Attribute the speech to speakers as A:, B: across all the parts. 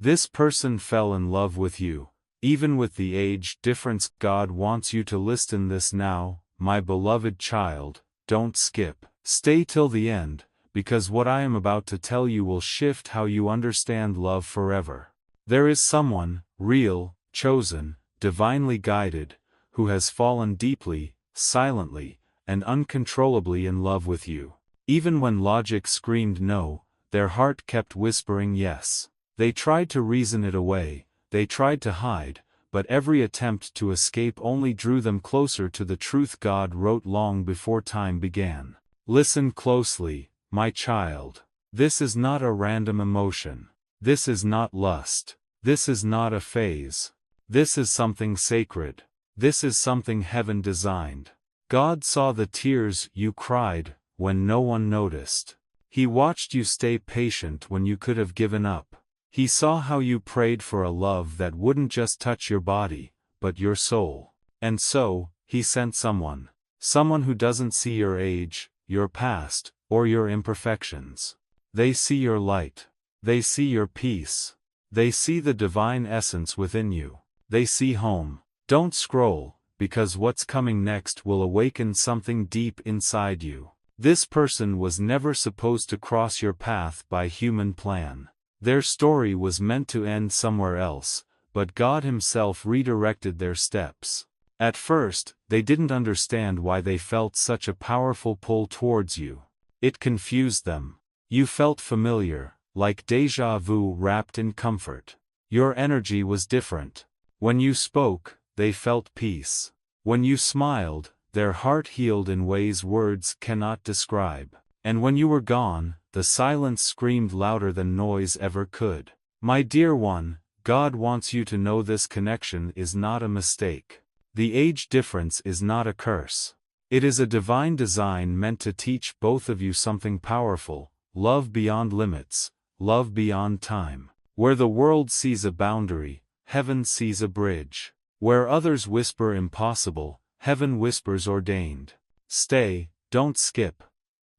A: This person fell in love with you. Even with the age difference, God wants you to listen this now, my beloved child. Don't skip. Stay till the end, because what I am about to tell you will shift how you understand love forever. There is someone, real, chosen, divinely guided, who has fallen deeply, silently, and uncontrollably in love with you. Even when logic screamed no, their heart kept whispering yes. They tried to reason it away, they tried to hide, but every attempt to escape only drew them closer to the truth God wrote long before time began. Listen closely, my child. This is not a random emotion. This is not lust. This is not a phase. This is something sacred. This is something heaven designed. God saw the tears you cried when no one noticed. He watched you stay patient when you could have given up. He saw how you prayed for a love that wouldn't just touch your body, but your soul. And so, He sent someone. Someone who doesn't see your age, your past, or your imperfections. They see your light. They see your peace. They see the divine essence within you. They see home. Don't scroll, because what's coming next will awaken something deep inside you. This person was never supposed to cross your path by human plan. Their story was meant to end somewhere else, but God Himself redirected their steps. At first, they didn't understand why they felt such a powerful pull towards you. It confused them. You felt familiar, like déjà vu wrapped in comfort. Your energy was different. When you spoke, they felt peace. When you smiled, their heart healed in ways words cannot describe. And when you were gone, the silence screamed louder than noise ever could. My dear one, God wants you to know this connection is not a mistake. The age difference is not a curse. It is a divine design meant to teach both of you something powerful: love beyond limits, love beyond time. Where the world sees a boundary, heaven sees a bridge. Where others whisper impossible, heaven whispers ordained. Stay, don't skip.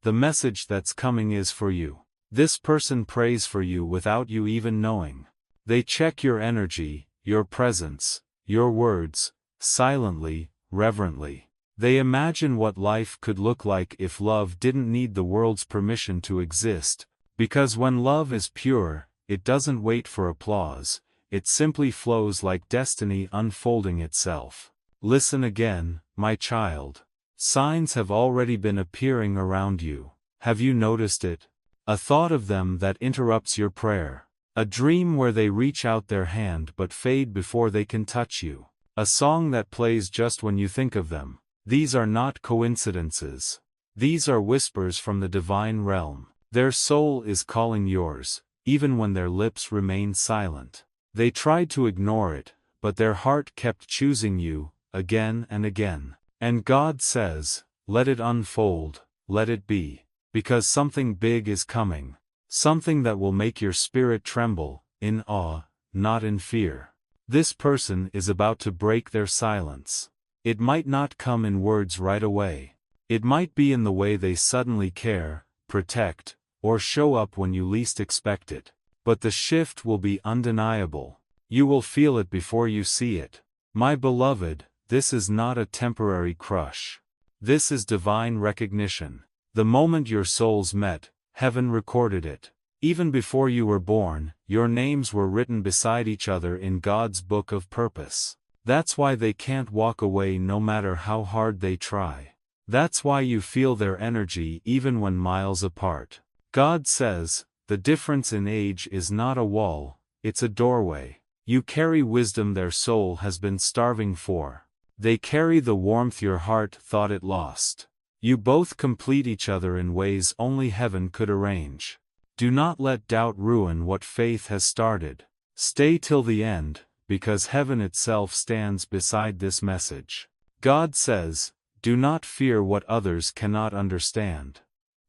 A: The message that's coming is for you. This person prays for you without you even knowing. They check your energy, your presence, your words, silently, reverently. They imagine what life could look like if love didn't need the world's permission to exist, because when love is pure, it doesn't wait for applause, it simply flows like destiny unfolding itself. Listen again, my child. Signs have already been appearing around you. Have you noticed it? A thought of them that interrupts your prayer. A dream where they reach out their hand but fade before they can touch you. A song that plays just when you think of them. These are not coincidences. These are whispers from the divine realm. Their soul is calling yours, even when their lips remain silent. They tried to ignore it, but their heart kept choosing you, again and again. And God says, let it unfold, let it be. Because something big is coming. Something that will make your spirit tremble, in awe, not in fear. This person is about to break their silence. It might not come in words right away. It might be in the way they suddenly care, protect, or show up when you least expect it. But the shift will be undeniable. You will feel it before you see it. My beloved, this is not a temporary crush. This is divine recognition. The moment your souls met, heaven recorded it. Even before you were born, your names were written beside each other in God's book of purpose. That's why they can't walk away no matter how hard they try. That's why you feel their energy even when miles apart. God says, the difference in age is not a wall, it's a doorway. You carry wisdom their soul has been starving for. They carry the warmth your heart thought it lost. You both complete each other in ways only heaven could arrange. Do not let doubt ruin what faith has started. Stay till the end, because heaven itself stands beside this message. God says, do not fear what others cannot understand.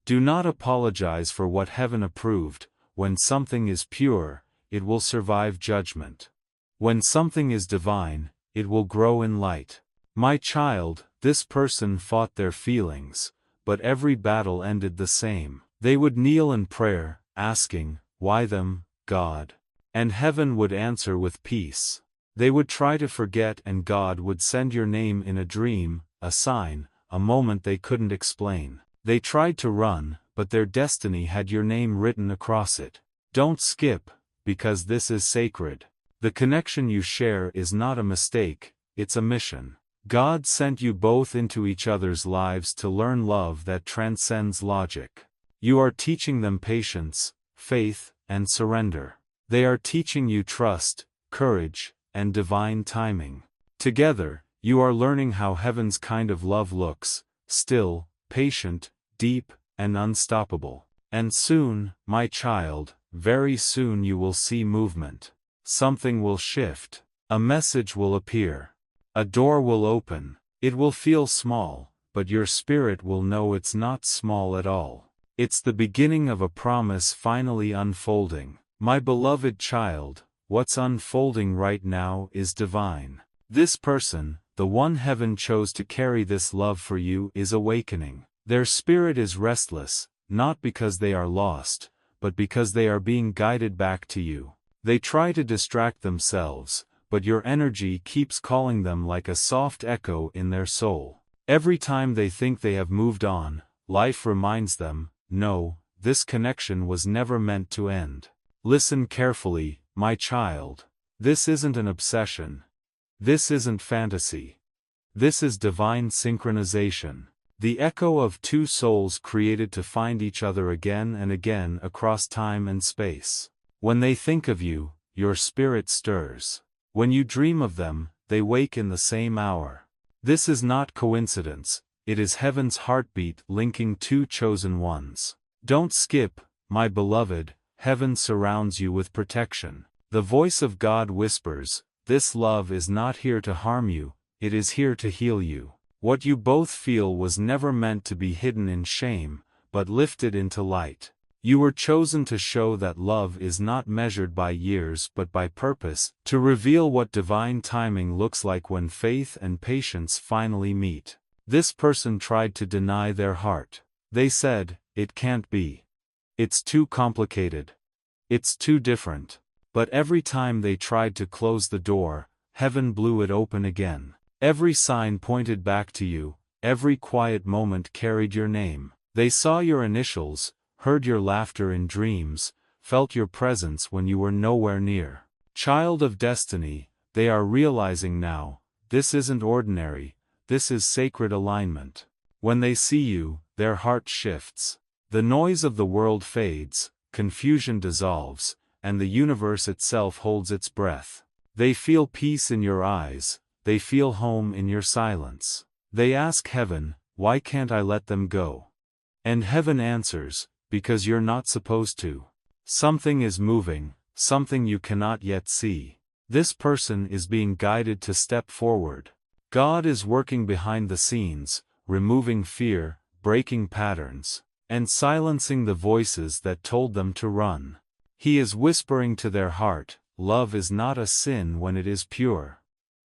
A: Do not apologize for what heaven approved. When something is pure, it will survive judgment. When something is divine, it will grow in light. My child, this person fought their feelings, but every battle ended the same. They would kneel in prayer, asking, why them, God? And heaven would answer with peace. They would try to forget, and God would send your name in a dream, a sign, a moment they couldn't explain. They tried to run, but their destiny had your name written across it. Don't skip, because this is sacred. The connection you share is not a mistake, it's a mission. God sent you both into each other's lives to learn love that transcends logic. You are teaching them patience, faith, and surrender. They are teaching you trust, courage, and divine timing. Together, you are learning how heaven's kind of love looks: still, patient, deep, and unstoppable. And soon, my child, very soon you will see movement. Something will shift. A message will appear. A door will open. It will feel small, but your spirit will know it's not small at all. It's the beginning of a promise finally unfolding. My beloved child, what's unfolding right now is divine. This person, the one heaven chose to carry this love for you, is awakening. Their spirit is restless, not because they are lost, but because they are being guided back to you. They try to distract themselves, but your energy keeps calling them like a soft echo in their soul. Every time they think they have moved on, life reminds them, no, this connection was never meant to end. Listen carefully, my child. This isn't an obsession. This isn't fantasy. This is divine synchronization. The echo of two souls created to find each other again and again across time and space. When they think of you, your spirit stirs. When you dream of them, they wake in the same hour. This is not coincidence, it is heaven's heartbeat linking two chosen ones. Don't skip, my beloved. Heaven surrounds you with protection. The voice of God whispers, this love is not here to harm you, it is here to heal you. What you both feel was never meant to be hidden in shame, but lifted into light. You were chosen to show that love is not measured by years but by purpose, to reveal what divine timing looks like when faith and patience finally meet. This person tried to deny their heart. They said, it can't be. It's too complicated. It's too different. But every time they tried to close the door, heaven blew it open again. Every sign pointed back to you, every quiet moment carried your name. They saw your initials, heard your laughter in dreams, felt your presence when you were nowhere near. Child of destiny, they are realizing now, this isn't ordinary, this is sacred alignment. When they see you, their heart shifts. The noise of the world fades, confusion dissolves, and the universe itself holds its breath. They feel peace in your eyes, they feel home in your silence. They ask heaven, why can't I let them go? And heaven answers, because you're not supposed to. Something is moving, something you cannot yet see. This person is being guided to step forward. God is working behind the scenes, removing fear, breaking patterns, and silencing the voices that told them to run. He is whispering to their heart, love is not a sin when it is pure.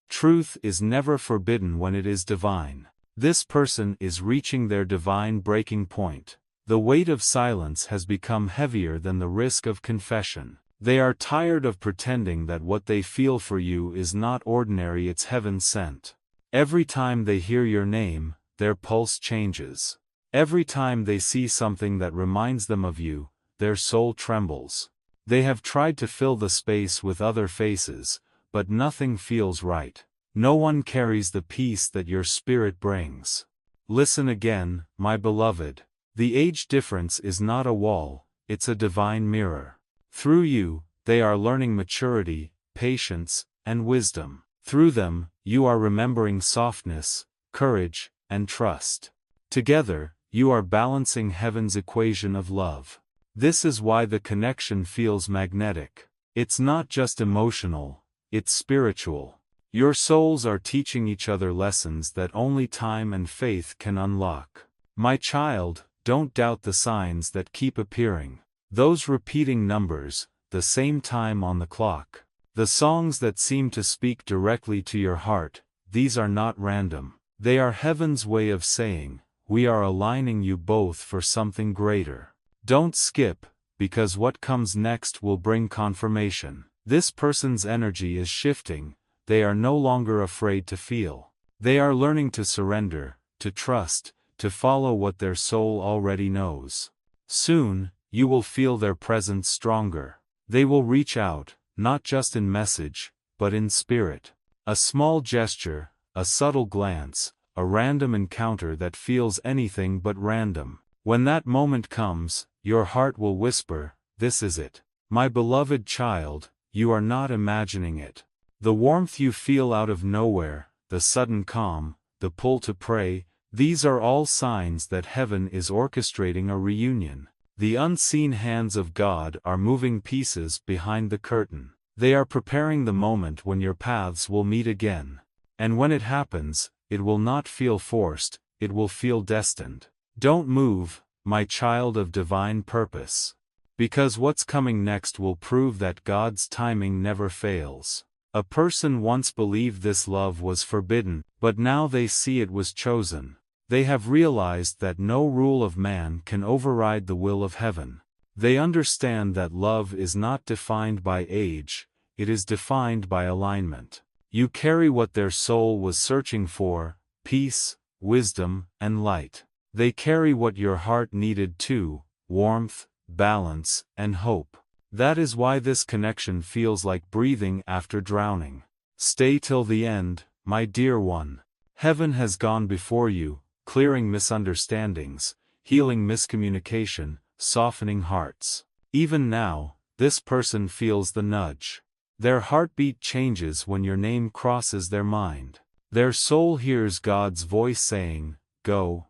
A: Truth is never forbidden when it is divine. This person is reaching their divine breaking point. The weight of silence has become heavier than the risk of confession. They are tired of pretending that what they feel for you is not ordinary, it's heaven sent. Every time they hear your name, their pulse changes. Every time they see something that reminds them of you, their soul trembles. They have tried to fill the space with other faces, but nothing feels right. No one carries the peace that your spirit brings. Listen again, my beloved. The age difference is not a wall, it's a divine mirror. Through you, they are learning maturity, patience, and wisdom. Through them, you are remembering softness, courage, and trust. Together, you are balancing heaven's equation of love. This is why the connection feels magnetic. It's not just emotional, it's spiritual. Your souls are teaching each other lessons that only time and faith can unlock. My child, don't doubt the signs that keep appearing. Those repeating numbers, the same time on the clock. The songs that seem to speak directly to your heart, these are not random. They are heaven's way of saying, we are aligning you both for something greater. Don't skip, because what comes next will bring confirmation. This person's energy is shifting, they are no longer afraid to feel. They are learning to surrender, to trust, to follow what their soul already knows. Soon, you will feel their presence stronger. They will reach out, not just in message, but in spirit. A small gesture, a subtle glance, a random encounter that feels anything but random. When that moment comes, your heart will whisper, "This is it. My beloved child, you are not imagining it." The warmth you feel out of nowhere, the sudden calm, the pull to pray, these are all signs that heaven is orchestrating a reunion. The unseen hands of God are moving pieces behind the curtain. They are preparing the moment when your paths will meet again. And when it happens, it will not feel forced, it will feel destined. Don't move, my child of divine purpose. Because what's coming next will prove that God's timing never fails. A person once believed this love was forbidden, but now they see it was chosen. They have realized that no rule of man can override the will of heaven. They understand that love is not defined by age, it is defined by alignment. You carry what their soul was searching for: peace, wisdom, and light. They carry what your heart needed too: warmth, balance, and hope. That is why this connection feels like breathing after drowning. Stay till the end, my dear one. Heaven has gone before you, clearing misunderstandings, healing miscommunication, softening hearts. Even now, this person feels the nudge. Their heartbeat changes when your name crosses their mind. Their soul hears God's voice saying, "Go.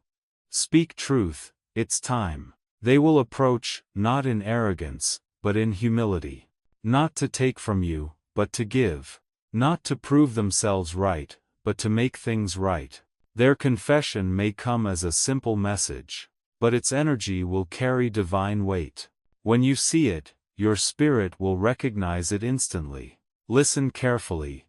A: Speak truth, it's time." They will approach, not in arrogance, but in humility. Not to take from you, but to give. Not to prove themselves right, but to make things right. Their confession may come as a simple message, but its energy will carry divine weight. When you see it, your spirit will recognize it instantly. Listen carefully,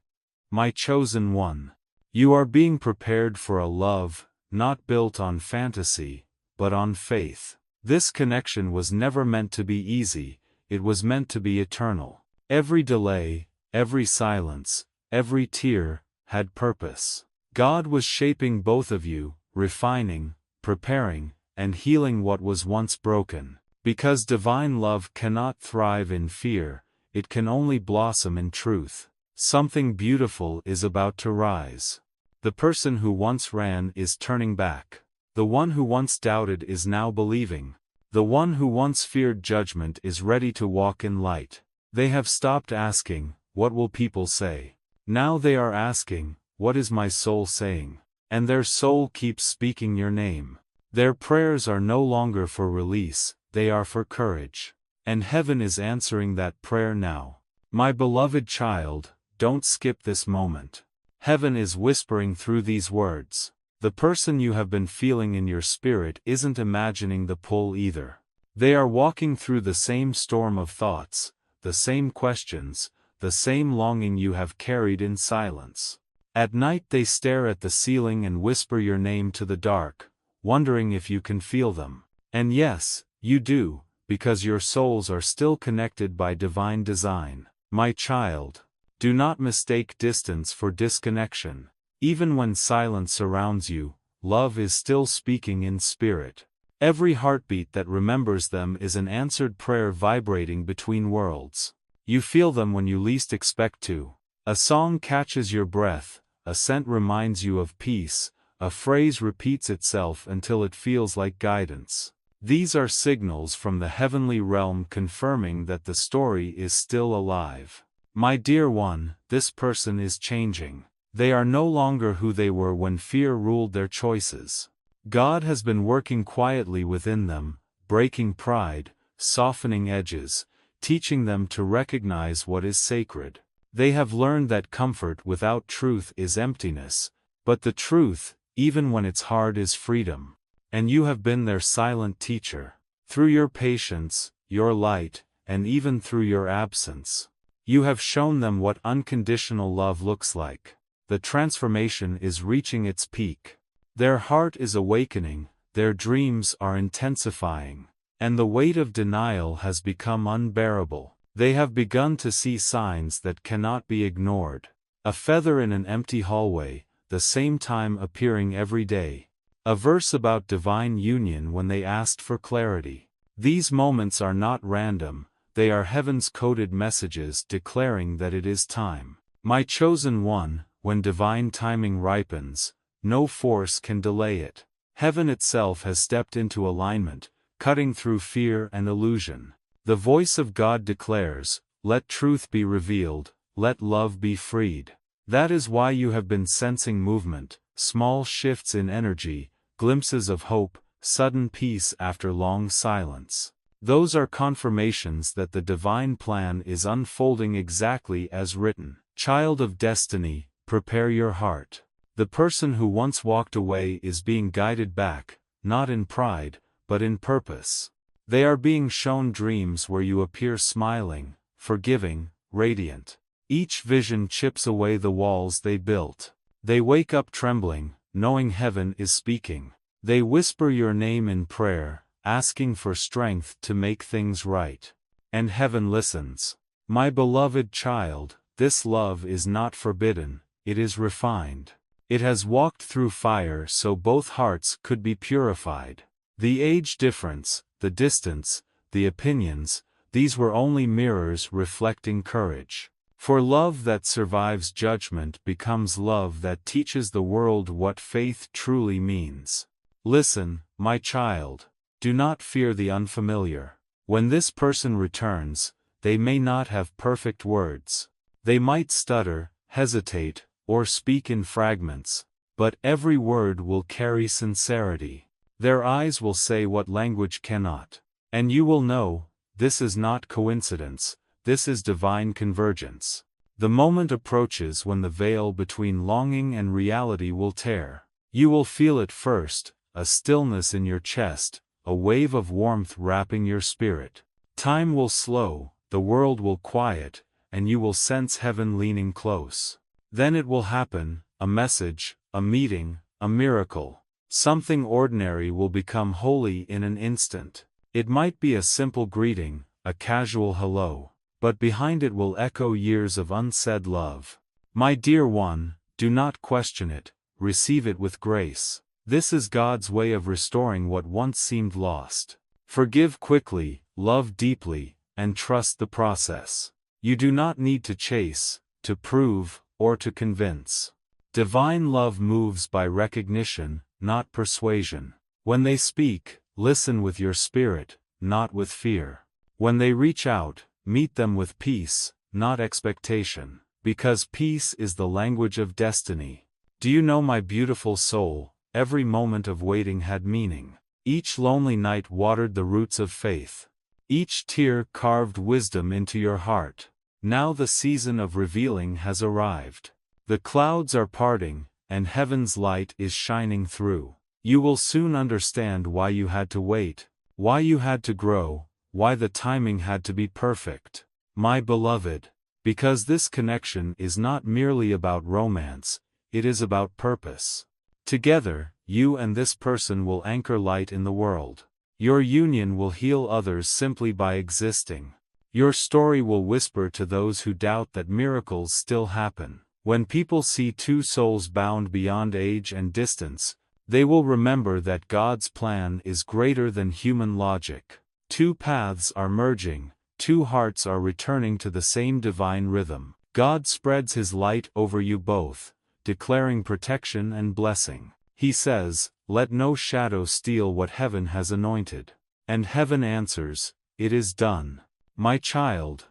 A: my chosen one. You are being prepared for a love, not built on fantasy, but on faith. This connection was never meant to be easy, it was meant to be eternal. Every delay, every silence, every tear, had purpose. God was shaping both of you, refining, preparing, and healing what was once broken. Because divine love cannot thrive in fear, it can only blossom in truth. Something beautiful is about to rise. The person who once ran is turning back. The one who once doubted is now believing. The one who once feared judgment is ready to walk in light. They have stopped asking, "What will people say?" Now they are asking, "What is my soul saying?" And their soul keeps speaking your name. Their prayers are no longer for release, they are for courage. And heaven is answering that prayer now. My beloved child, don't skip this moment. Heaven is whispering through these words. The person you have been feeling in your spirit isn't imagining the pull either. They are walking through the same storm of thoughts, the same questions, the same longing you have carried in silence. At night they stare at the ceiling and whisper your name to the dark, wondering if you can feel them. And yes, you do, because your souls are still connected by divine design. My child, do not mistake distance for disconnection. Even when silence surrounds you, love is still speaking in spirit. Every heartbeat that remembers them is an answered prayer vibrating between worlds. You feel them when you least expect to. A song catches your breath, a scent reminds you of peace, a phrase repeats itself until it feels like guidance. These are signals from the heavenly realm confirming that the story is still alive. My dear one, this person is changing. They are no longer who they were when fear ruled their choices. God has been working quietly within them, breaking pride, softening edges, teaching them to recognize what is sacred. They have learned that comfort without truth is emptiness, but the truth, even when it's hard, is freedom. And you have been their silent teacher. Through your patience, your light, and even through your absence. You have shown them what unconditional love looks like. The transformation is reaching its peak. Their heart is awakening, their dreams are intensifying, and the weight of denial has become unbearable. They have begun to see signs that cannot be ignored. A feather in an empty hallway, the same time appearing every day. A verse about divine union when they asked for clarity. These moments are not random, they are heaven's coded messages declaring that it is time. My chosen one, when divine timing ripens, no force can delay it. Heaven itself has stepped into alignment, cutting through fear and illusion. The voice of God declares, "Let truth be revealed, let love be freed." That is why you have been sensing movement, small shifts in energy, glimpses of hope, sudden peace after long silence. Those are confirmations that the divine plan is unfolding exactly as written. Child of destiny, prepare your heart. The person who once walked away is being guided back, not in pride, but in purpose. They are being shown dreams where you appear smiling, forgiving, radiant. Each vision chips away the walls they built. They wake up trembling, knowing heaven is speaking. They whisper your name in prayer, asking for strength to make things right. And heaven listens. My beloved child, this love is not forbidden, it is refined. It has walked through fire so both hearts could be purified. The age difference, the distance, the opinions, these were only mirrors reflecting courage. For love that survives judgment becomes love that teaches the world what faith truly means. Listen, my child. Do not fear the unfamiliar. When this person returns, they may not have perfect words. They might stutter, hesitate, or speak in fragments, but every word will carry sincerity. Their eyes will say what language cannot. And you will know, this is not coincidence, this is divine convergence. The moment approaches when the veil between longing and reality will tear. You will feel it first, a stillness in your chest, a wave of warmth wrapping your spirit. Time will slow, the world will quiet, and you will sense heaven leaning close. Then it will happen, a message, a meeting, a miracle. Something ordinary will become holy in an instant. It might be a simple greeting, a casual hello, but behind it will echo years of unsaid love. My dear one, do not question it, receive it with grace. This is God's way of restoring what once seemed lost. Forgive quickly, love deeply, and trust the process. You do not need to chase, to prove, or to convince. Divine love moves by recognition, not persuasion. When they speak, listen with your spirit, not with fear. When they reach out, meet them with peace, not expectation. Because peace is the language of destiny. Do you know, my beautiful soul, every moment of waiting had meaning. Each lonely night watered the roots of faith. Each tear carved wisdom into your heart. Now the season of revealing has arrived. The clouds are parting, and heaven's light is shining through. You will soon understand why you had to wait, why you had to grow, why the timing had to be perfect. My beloved, because this connection is not merely about romance, it is about purpose. Together, you and this person will anchor light in the world. Your union will heal others simply by existing. Your story will whisper to those who doubt that miracles still happen. When people see two souls bound beyond age and distance, they will remember that God's plan is greater than human logic. Two paths are merging, two hearts are returning to the same divine rhythm. God spreads His light over you both, declaring protection and blessing. He says, "Let no shadow steal what heaven has anointed." And heaven answers, "It is done." My child.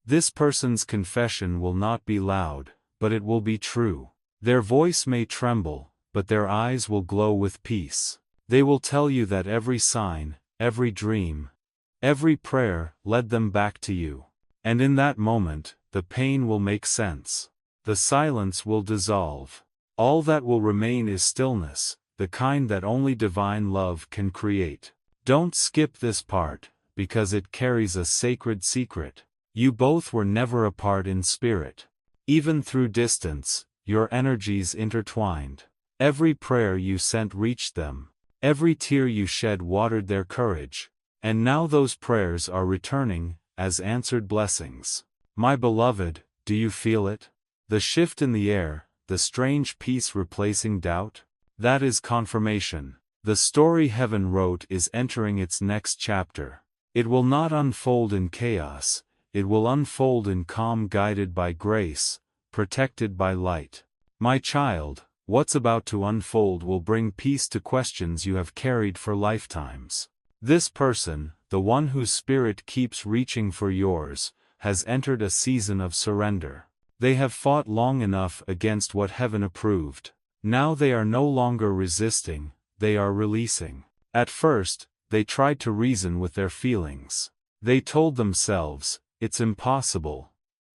A: This person's confession will not be loud, but it will be true. Their voice may tremble, but their eyes will glow with peace. They will tell you that every sign, every dream, every prayer led them back to you. And in that moment, the pain will make sense. The silence will dissolve. All that will remain is stillness, the kind that only divine love can create. Don't skip this part, because it carries a sacred secret. You both were never apart in spirit. Even through distance, your energies intertwined. Every prayer you sent reached them. Every tear you shed watered their courage. And now those prayers are returning, as answered blessings. My beloved, do you feel it? The shift in the air, the strange peace replacing doubt? That is confirmation. The story heaven wrote is entering its next chapter. It will not unfold in chaos, it will unfold in calm, guided by grace, protected by light. My child, what's about to unfold will bring peace to questions you have carried for lifetimes. This person, the one whose spirit keeps reaching for yours, has entered a season of surrender. They have fought long enough against what heaven approved. Now they are no longer resisting, they are releasing. At first, they tried to reason with their feelings. They told themselves, it's impossible.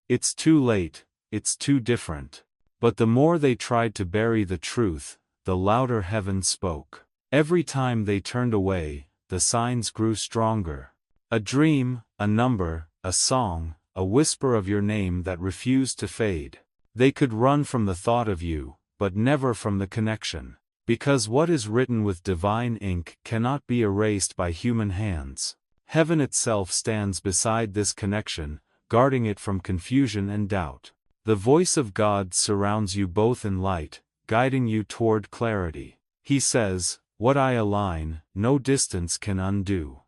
A: It's too late, it's too different. But the more they tried to bury the truth, the louder heaven spoke. Every time they turned away, the signs grew stronger. A dream, a number, a song, a whisper of your name that refused to fade. They could run from the thought of you, but never from the connection. Because what is written with divine ink cannot be erased by human hands. Heaven itself stands beside this connection, guarding it from confusion and doubt. The voice of God surrounds you both in light, guiding you toward clarity. He says, what I align, no distance can undo.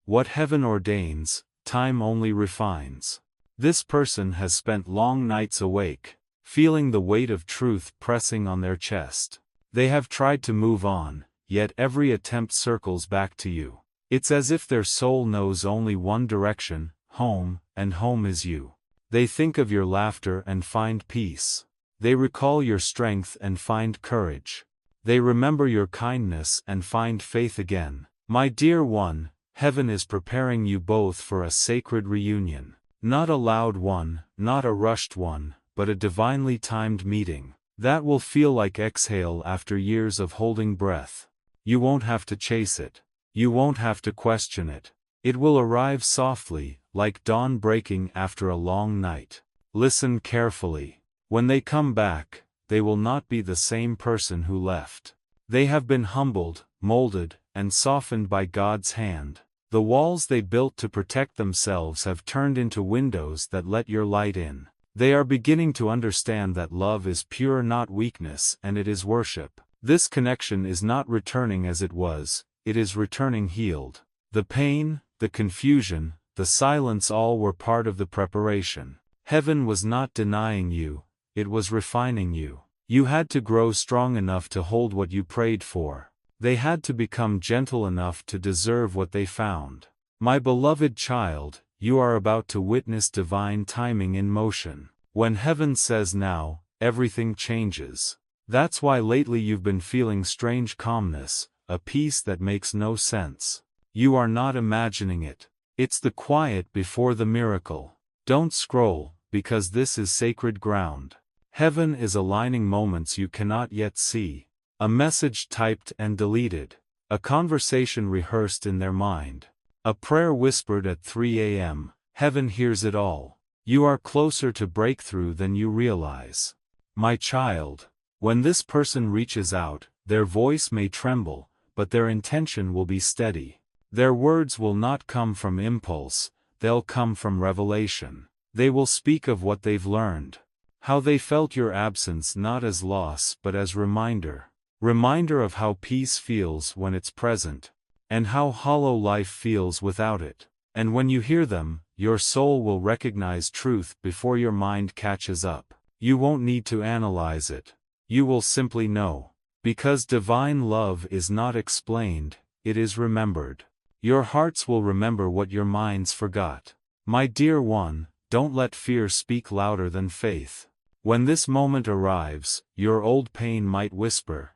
A: What heaven ordains, time only refines. This person has spent long nights awake, feeling the weight of truth pressing on their chest. They have tried to move on, yet every attempt circles back to you. It's as if their soul knows only one direction, home, and home is you. They think of your laughter and find peace. They recall your strength and find courage. They remember your kindness and find faith again. My dear one, heaven is preparing you both for a sacred reunion. Not a loud one, not a rushed one, but a divinely timed meeting. That will feel like exhale after years of holding breath. You won't have to chase it. You won't have to question it. It will arrive softly, like dawn breaking after a long night. Listen carefully. When they come back, they will not be the same person who left. They have been humbled, molded, and softened by God's hand. The walls they built to protect themselves have turned into windows that let your light in. They are beginning to understand that love is pure, not weakness, and it is worship. This connection is not returning as it was, it is returning healed. The pain, the confusion, the silence, all were part of the preparation. Heaven was not denying you, it was refining you. You had to grow strong enough to hold what you prayed for. They had to become gentle enough to deserve what they found. My beloved child, you are about to witness divine timing in motion. When heaven says now, everything changes. That's why lately you've been feeling strange calmness, a peace that makes no sense. You are not imagining it. It's the quiet before the miracle. Don't scroll, because this is sacred ground. Heaven is aligning moments you cannot yet see. A message typed and deleted. A conversation rehearsed in their mind. A prayer whispered at 3 a.m. Heaven hears it all. You are closer to breakthrough than you realize. My child, when this person reaches out, their voice may tremble, but their intention will be steady. Their words will not come from impulse, they'll come from revelation. They will speak of what they've learned. How they felt your absence, not as loss but as reminder. Reminder of how peace feels when it's present, and how hollow life feels without it. And when you hear them, your soul will recognize truth before your mind catches up. You won't need to analyze it. You will simply know. Because divine love is not explained, it is remembered. Your hearts will remember what your minds forgot. My dear one, don't let fear speak louder than faith. When this moment arrives, your old pain might whisper,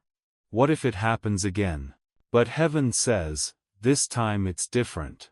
A: what if it happens again? But heaven says, this time it's different.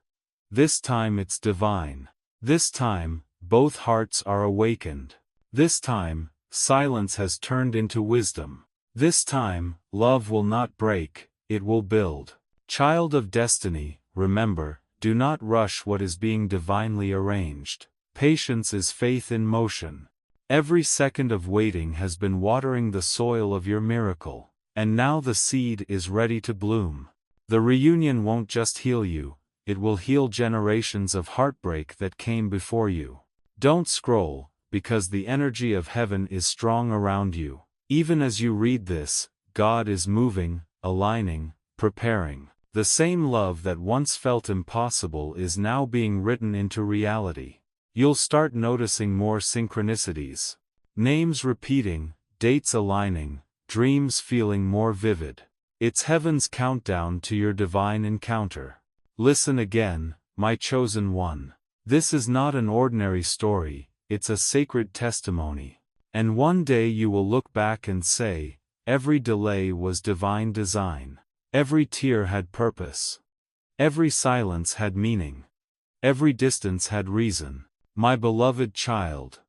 A: This time it's divine. This time, both hearts are awakened. This time, silence has turned into wisdom. This time, love will not break, it will build. Child of destiny, remember, do not rush what is being divinely arranged. Patience is faith in motion. Every second of waiting has been watering the soil of your miracle. And now the seed is ready to bloom. The reunion won't just heal you, it will heal generations of heartbreak that came before you. Don't scroll, because the energy of heaven is strong around you. Even as you read this, God is moving, aligning, preparing. The same love that once felt impossible is now being written into reality. You'll start noticing more synchronicities. Names repeating, dates aligning, dreams feeling more vivid. It's heaven's countdown to your divine encounter. Listen again, my chosen one. This is not an ordinary story, it's a sacred testimony. And one day you will look back and say, every delay was divine design. Every tear had purpose. Every silence had meaning. Every distance had reason. My beloved child,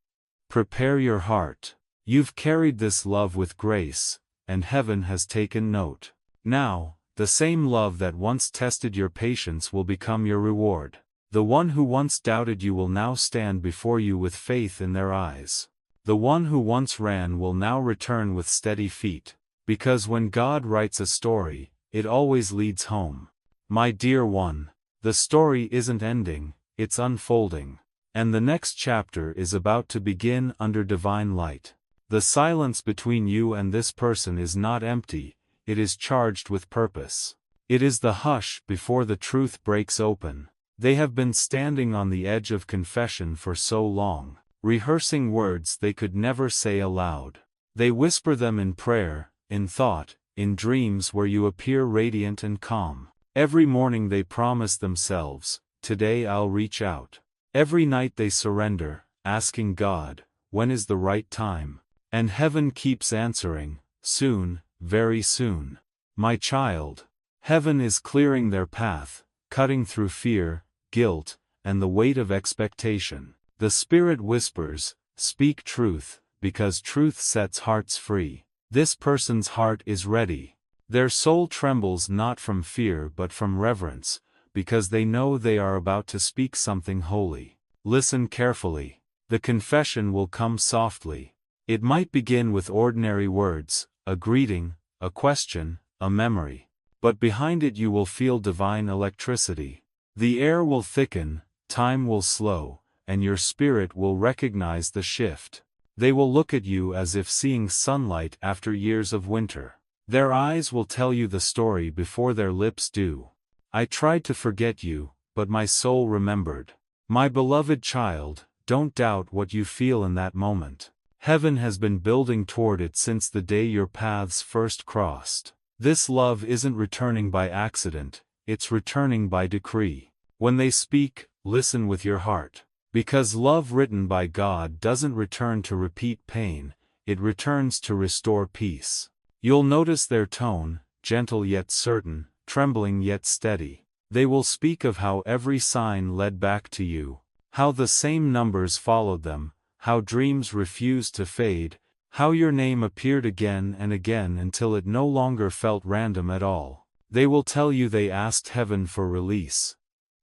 A: prepare your heart. You've carried this love with grace, and heaven has taken note. Now, the same love that once tested your patience will become your reward. The one who once doubted you will now stand before you with faith in their eyes. The one who once ran will now return with steady feet. Because when God writes a story, it always leads home. My dear one, the story isn't ending, it's unfolding. And the next chapter is about to begin under divine light. The silence between you and this person is not empty, it is charged with purpose. It is the hush before the truth breaks open. They have been standing on the edge of confession for so long, rehearsing words they could never say aloud. They whisper them in prayer, in thought, in dreams where you appear radiant and calm. Every morning they promise themselves, today I'll reach out. Every night they surrender, asking God, when is the right time? And heaven keeps answering, soon, very soon. My child, heaven is clearing their path, cutting through fear, guilt, and the weight of expectation. The Spirit whispers, speak truth, because truth sets hearts free. This person's heart is ready. Their soul trembles not from fear but from reverence, because they know they are about to speak something holy. Listen carefully. The confession will come softly. It might begin with ordinary words, a greeting, a question, a memory. But behind it you will feel divine electricity. The air will thicken, time will slow, and your spirit will recognize the shift. They will look at you as if seeing sunlight after years of winter. Their eyes will tell you the story before their lips do. I tried to forget you, but my soul remembered. My beloved child, don't doubt what you feel in that moment. Heaven has been building toward it since the day your paths first crossed. This love isn't returning by accident, it's returning by decree. When they speak, listen with your heart. Because love written by God doesn't return to repeat pain, it returns to restore peace. You'll notice their tone, gentle yet certain, trembling yet steady. They will speak of how every sign led back to you, how the same numbers followed them, how dreams refused to fade, how your name appeared again and again until it no longer felt random at all. They will tell you they asked heaven for release.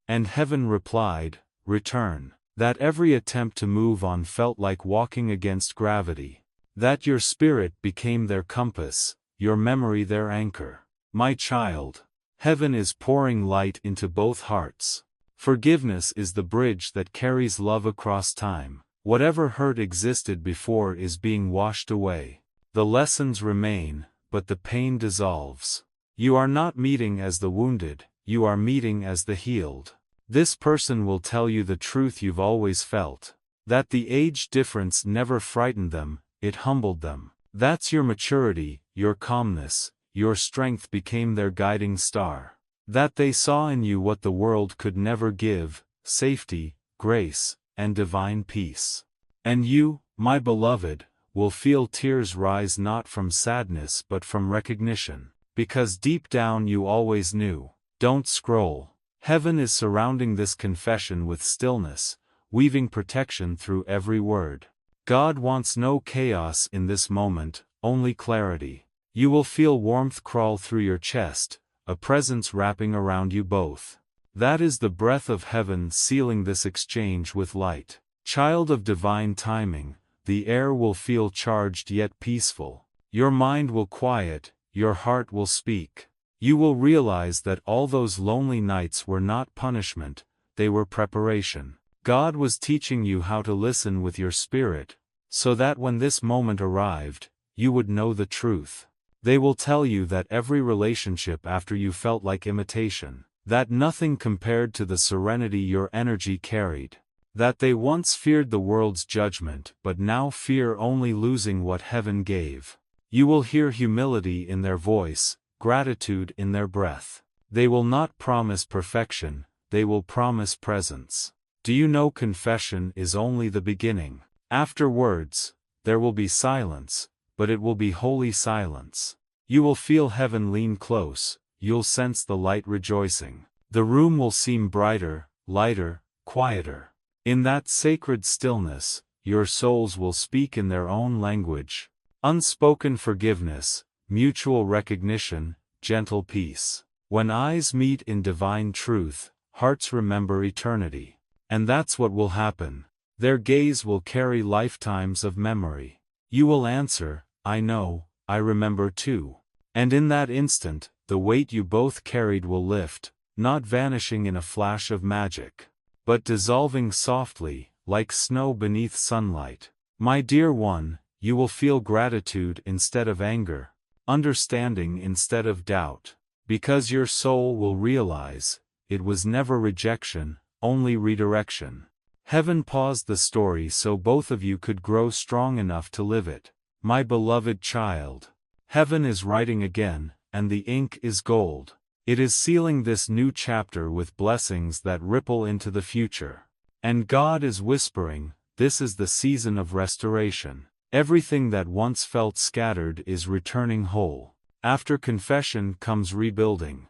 A: And heaven replied, return. That every attempt to move on felt like walking against gravity. That your spirit became their compass, your memory their anchor. My child, heaven is pouring light into both hearts. Forgiveness is the bridge that carries love across time. Whatever hurt existed before is being washed away. The lessons remain, but the pain dissolves. You are not meeting as the wounded, you are meeting as the healed. This person will tell you the truth you've always felt. That the age difference never frightened them, it humbled them. That's your maturity, your calmness, your strength became their guiding star. That they saw in you what the world could never give, safety, grace, and divine peace. And you, my beloved, will feel tears rise not from sadness but from recognition. Because deep down you always knew. Don't scroll. Heaven is surrounding this confession with stillness, weaving protection through every word. God wants no chaos in this moment, only clarity. You will feel warmth crawl through your chest, a presence wrapping around you both. That is the breath of heaven sealing this exchange with light. Child of divine timing, the air will feel charged yet peaceful. Your mind will quiet, your heart will speak. You will realize that all those lonely nights were not punishment, they were preparation. God was teaching you how to listen with your spirit, so that when this moment arrived, you would know the truth. They will tell you that every relationship after you felt like imitation, that nothing compared to the serenity your energy carried, that they once feared the world's judgment but now fear only losing what heaven gave. You will hear humility in their voice, gratitude in their breath. They will not promise perfection, they will promise presence. Do you know confession is only the beginning? Afterwards, there will be silence, but it will be holy silence. You will feel heaven lean close, you'll sense the light rejoicing. The room will seem brighter, lighter, quieter. In that sacred stillness, your souls will speak in their own language. Unspoken forgiveness, mutual recognition, gentle peace. When eyes meet in divine truth, hearts remember eternity. And that's what will happen. Their gaze will carry lifetimes of memory. You will answer, I know, I remember too. And in that instant, the weight you both carried will lift, not vanishing in a flash of magic, but dissolving softly, like snow beneath sunlight. My dear one, you will feel gratitude instead of anger, understanding instead of doubt, because your soul will realize, it was never rejection, only redirection. Heaven paused the story so both of you could grow strong enough to live it. My beloved child. Heaven is writing again, and the ink is gold. It is sealing this new chapter with blessings that ripple into the future. And God is whispering, this is the season of restoration. Everything that once felt scattered is returning whole. After confession comes rebuilding.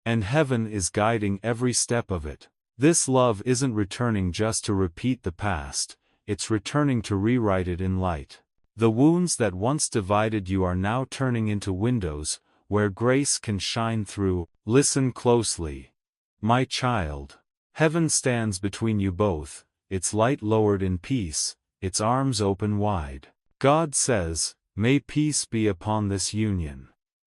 A: And heaven is guiding every step of it. This love isn't returning just to repeat the past, it's returning to rewrite it in light. The wounds that once divided you are now turning into windows, where grace can shine through. Listen closely. My child. Heaven stands between you both, its light lowered in peace, its arms open wide. God says, may peace be upon this union.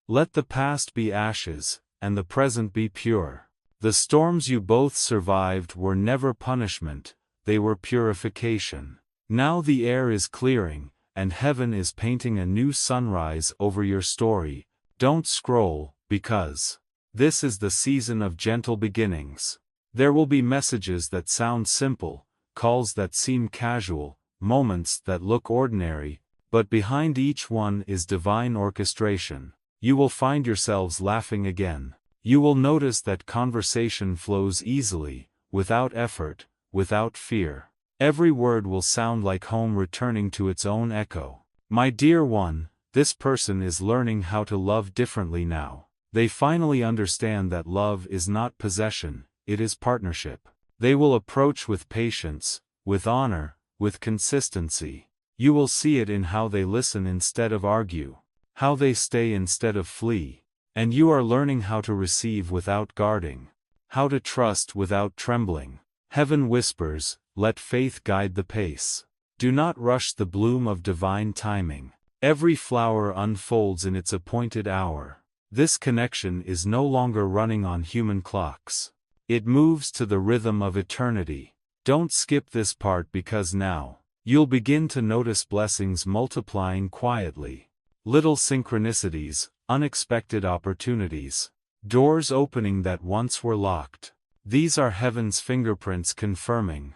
A: Let the past be ashes, and the present be pure. The storms you both survived were never punishment, they were purification. Now the air is clearing, and heaven is painting a new sunrise over your story. Don't scroll, because this is the season of gentle beginnings. There will be messages that sound simple, calls that seem casual, moments that look ordinary, but behind each one is divine orchestration. You will find yourselves laughing again. You will notice that conversation flows easily, without effort, without fear. Every word will sound like home returning to its own echo. My dear one, this person is learning how to love differently now. They finally understand that love is not possession, it is partnership. They will approach with patience, with honor, with consistency. You will see it in how they listen instead of argue, how they stay instead of flee. And you are learning how to receive without guarding, how to trust without trembling. Heaven whispers, let faith guide the pace. Do not rush the bloom of divine timing. Every flower unfolds in its appointed hour. This connection is no longer running on human clocks. It moves to the rhythm of eternity. Don't skip this part because now, you'll begin to notice blessings multiplying quietly. Little synchronicities, unexpected opportunities. Doors opening that once were locked. These are heaven's fingerprints confirming.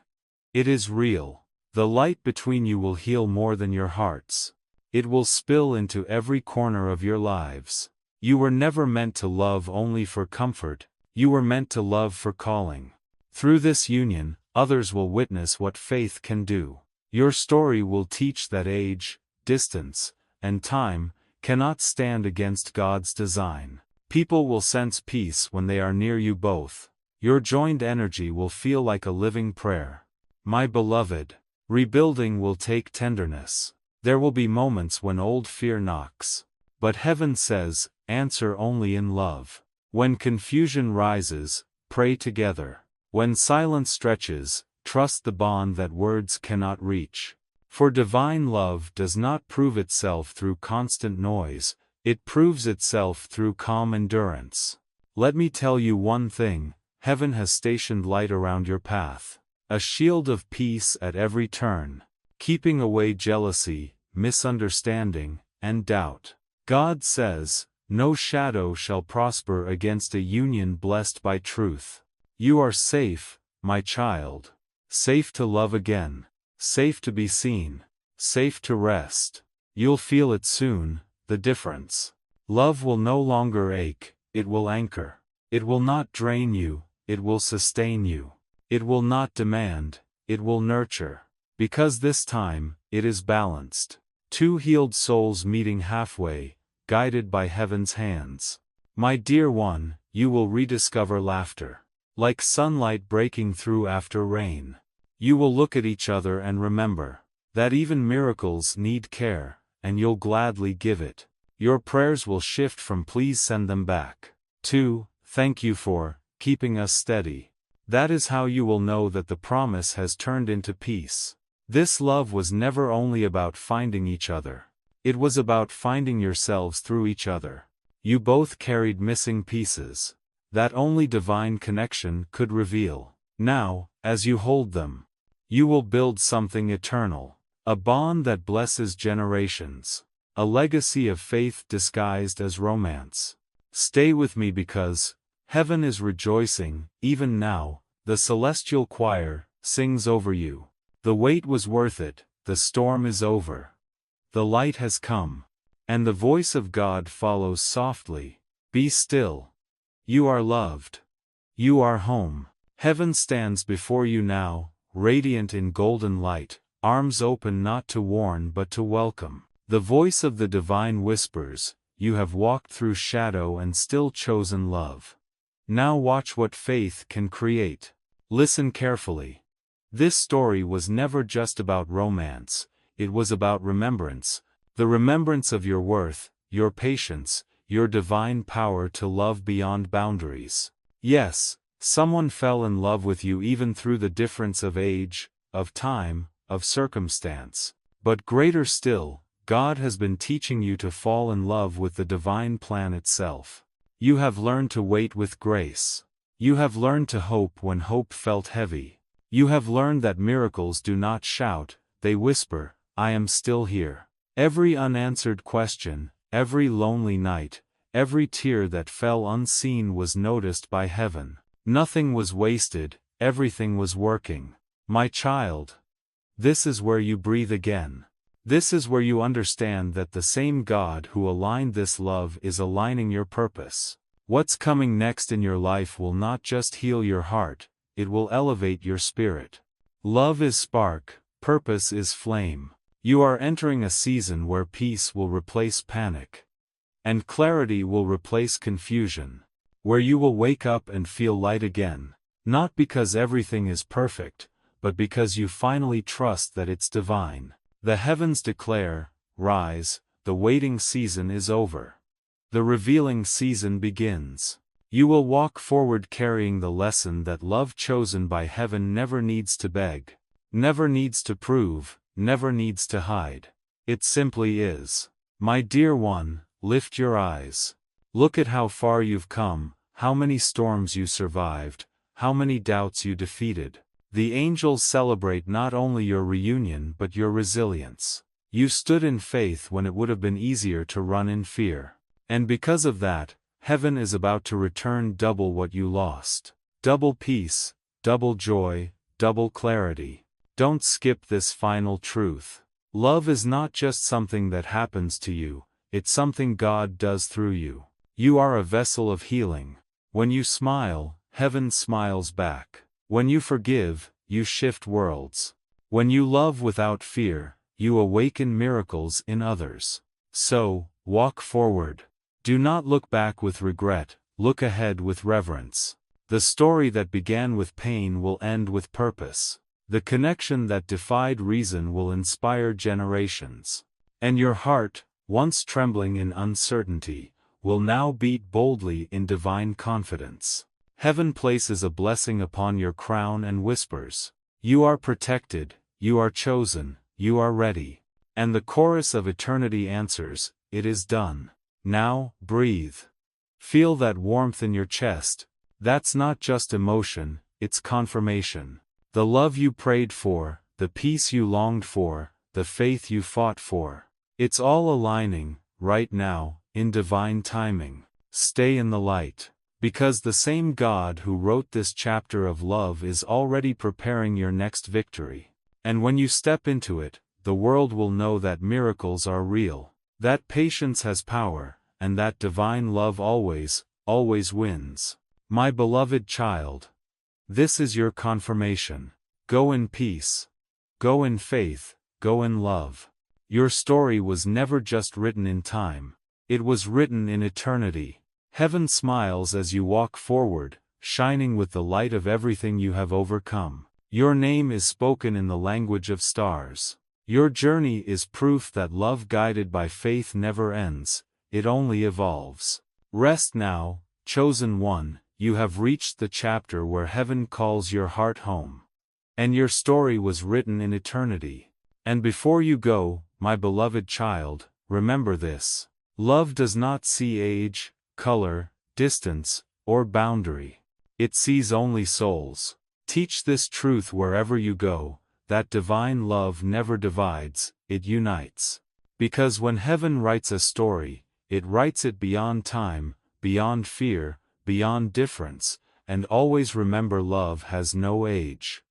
A: It is real. The light between you will heal more than your hearts. It will spill into every corner of your lives. You were never meant to love only for comfort, you were meant to love for calling. Through this union, others will witness what faith can do. Your story will teach that age, distance, and time cannot stand against God's design. People will sense peace when they are near you both. Your joined energy will feel like a living prayer. My beloved, rebuilding will take tenderness. There will be moments when old fear knocks. But heaven says, answer only in love. When confusion rises, pray together. When silence stretches, trust the bond that words cannot reach. For divine love does not prove itself through constant noise, It proves itself through calm endurance. Let me tell you one thing, heaven has stationed light around your path. A shield of peace at every turn, keeping away jealousy, misunderstanding, and doubt. God says, "No shadow shall prosper against a union blessed by truth." You are safe, my child. Safe to love again. Safe to be seen. Safe to rest. You'll feel it soon, the difference. Love will no longer ache, it will anchor. It will not drain you, it will sustain you. It will not demand, it will nurture. Because this time, it is balanced. Two healed souls meeting halfway, guided by heaven's hands. My dear one, you will rediscover laughter. Like sunlight breaking through after rain. You will look at each other and remember that even miracles need care, and you'll gladly give it. Your prayers will shift from "please send them back" to "thank you for keeping us steady." That is how you will know that the promise has turned into peace. This love was never only about finding each other. It was about finding yourselves through each other. You both carried missing pieces that only divine connection could reveal. Now, as you hold them, you will build something eternal. A bond that blesses generations. A legacy of faith disguised as romance. Stay with me because heaven is rejoicing, even now. The celestial choir sings over you. The wait was worth it, the storm is over. The light has come. And the voice of God follows softly. Be still. You are loved. You are home. Heaven stands before you now, radiant in golden light, arms open not to warn but to welcome. The voice of the divine whispers, "You have walked through shadow and still chosen love." Now watch what faith can create. Listen carefully. This story was never just about romance, it was about remembrance. The remembrance of your worth, your patience, your divine power to love beyond boundaries. Yes, someone fell in love with you even through the difference of age, of time, of circumstance. But greater still, God has been teaching you to fall in love with the divine plan itself. You have learned to wait with grace. You have learned to hope when hope felt heavy. You have learned that miracles do not shout, they whisper, "I am still here." Every unanswered question, every lonely night, every tear that fell unseen was noticed by heaven. Nothing was wasted, everything was working. My child, this is where you breathe again. This is where you understand that the same God who aligned this love is aligning your purpose. What's coming next in your life will not just heal your heart, it will elevate your spirit. Love is spark, purpose is flame. You are entering a season where peace will replace panic. And clarity will replace confusion. Where you will wake up and feel light again. Not because everything is perfect, but because you finally trust that it's divine. The heavens declare, "Rise, the waiting season is over. The revealing season begins." You will walk forward carrying the lesson that love chosen by heaven never needs to beg, never needs to prove, never needs to hide. It simply is. My dear one, lift your eyes. Look at how far you've come, how many storms you survived, how many doubts you defeated. The angels celebrate not only your reunion but your resilience. You stood in faith when it would have been easier to run in fear. And because of that, heaven is about to return double what you lost. Double peace, double joy, double clarity. Don't skip this final truth. Love is not just something that happens to you, it's something God does through you. You are a vessel of healing. When you smile, heaven smiles back. When you forgive, you shift worlds. When you love without fear, you awaken miracles in others. So, walk forward. Do not look back with regret, look ahead with reverence. The story that began with pain will end with purpose. The connection that defied reason will inspire generations. And your heart, once trembling in uncertainty, will now beat boldly in divine confidence. Heaven places a blessing upon your crown and whispers, "You are protected, you are chosen, you are ready." And the chorus of eternity answers, "It is done." Now, breathe. Feel that warmth in your chest. That's not just emotion, it's confirmation. The love you prayed for, the peace you longed for, the faith you fought for. It's all aligning, right now, in divine timing. Stay in the light. Because the same God who wrote this chapter of love is already preparing your next victory. And when you step into it, the world will know that miracles are real, that patience has power, and that divine love always, always wins. My beloved child, this is your confirmation. Go in peace. Go in faith. Go in love. Your story was never just written in time. It was written in eternity. Heaven smiles as you walk forward, shining with the light of everything you have overcome. Your name is spoken in the language of stars. Your journey is proof that love guided by faith never ends, it only evolves. Rest now, chosen one, you have reached the chapter where heaven calls your heart home. And your story was written in eternity. And before you go, my beloved child, remember this. Love does not see age, color, distance, or boundary. It sees only souls. Teach this truth wherever you go, that divine love never divides, it unites. Because when heaven writes a story, it writes it beyond time, beyond fear, beyond difference, and always remember love has no age.